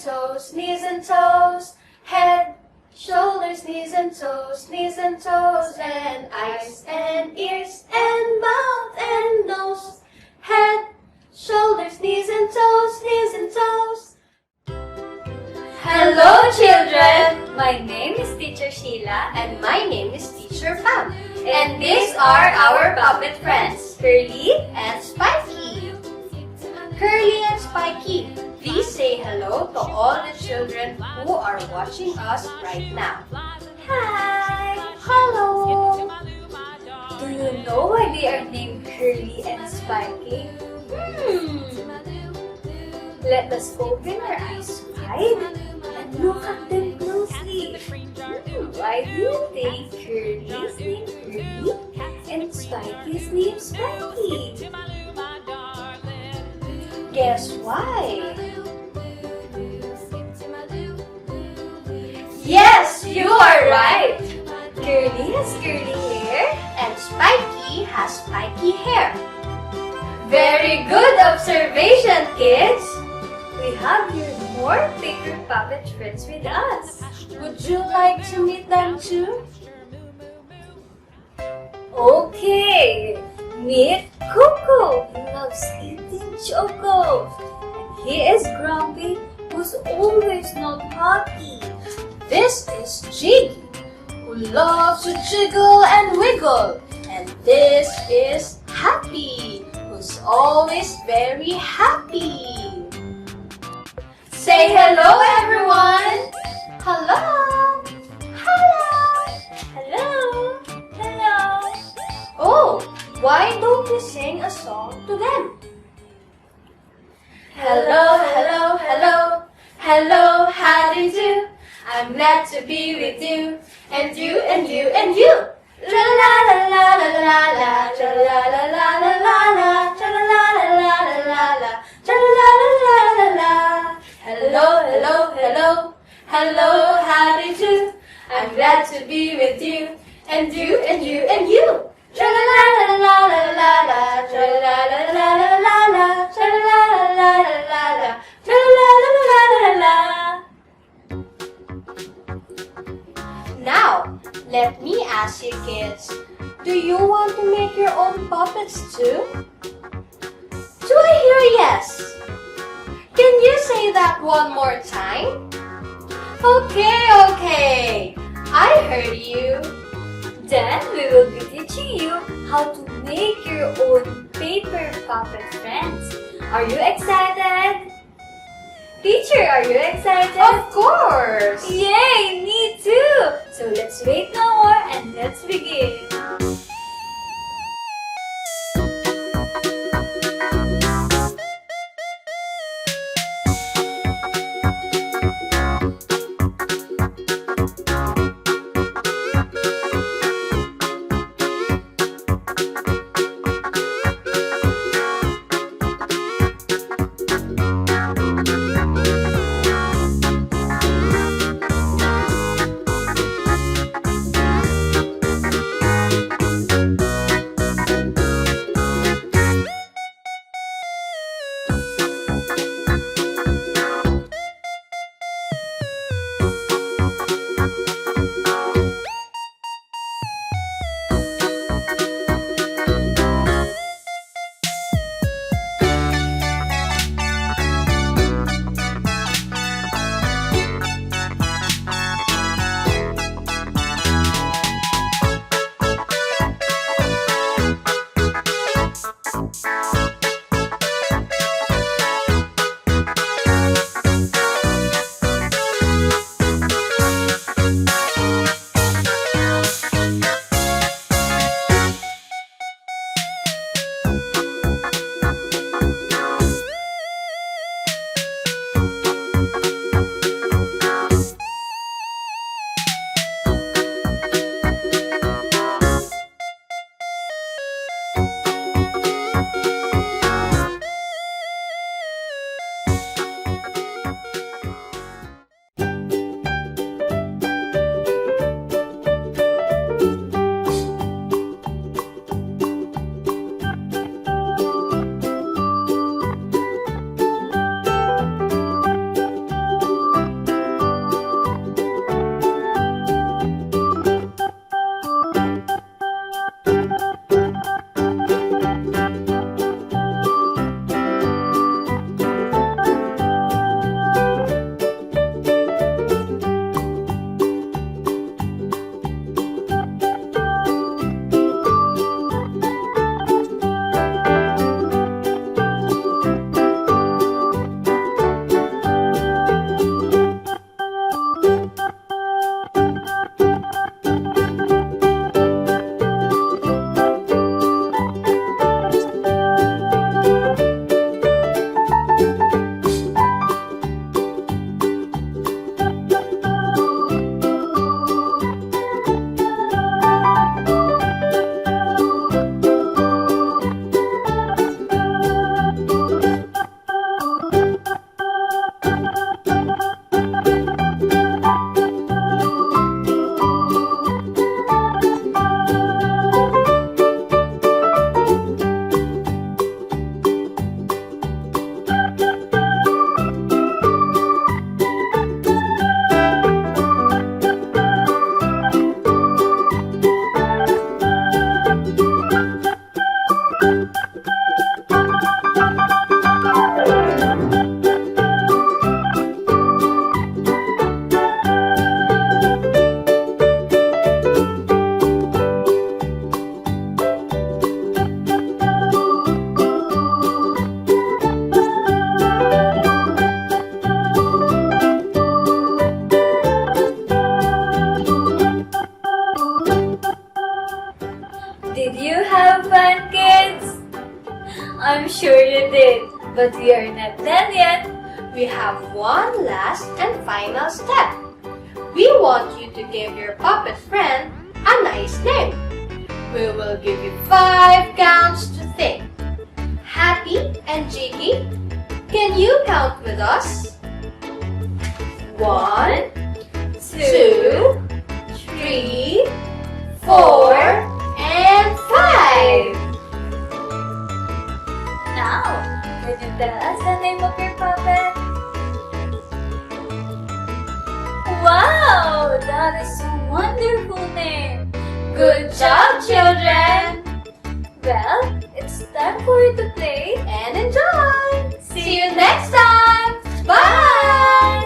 knees and toes, head, shoulders, knees and toes, and eyes and ears and mouth and nose, head, shoulders, knees and toes, Hello children! My name is Teacher Sheila and my name is Teacher Pam. And these are our puppet friends, Curly and Spiky. Curly and Spiky, please say hello to all the children who are watching us right now. Hi! Hello! Do you know why they are named Curly and Spiky? Let us open our eyes wide and look at them closely. Why do you think Curly's named Curly and Spiky's named Spiky? Guess why? Yes, you are right! Curly has curly hair and Spiky has spiky hair. Very good observation, kids! We have here more bigger puppet friends with us. Would you like to meet them too? Okay, meet Coco. He loves eating choco. And he is Grumpy, who's always not happy. This is Jiggy, who loves to jiggle and wiggle. And this is Happy, who's always very happy. Say hello, everyone! Hello! Hello! Hello! Hello! Oh, why don't we sing a song to them? Hello, hello, hello! Hello, how do you do? I'm glad to be with you, and you, and you, and you! La la la la la la la, la la la la la la la, la la la la la la la, la la la la la. Hello, hello, hello, hello, how do you do? I'm glad to be with you, and you, and you, and you. Tra la la la la la la la, tra la la la la la la, tra la la la la la la, tra la la la la la. Now, let me ask you kids, do you want to make your own puppets too? Do I hear yes? Can you say that one more time? Okay. I heard you. Then we will be teaching you how to make your own paper puppet friends. Are you excited? Teacher, are you excited? Of course! Yay, me too! So let's wait no more and let's begin. But we are not done yet. We have one last and final step. We want you to give your puppet friend a nice name. We will give you 5 counts to think. Happy and Jiggy, can you count with us? 1, 2, 3, 4, and 5. Now, can you tell us the name of your puppet? Wow, that is a wonderful name. Good job, children! Well, it's time for you to play. And enjoy! See you next time! Bye!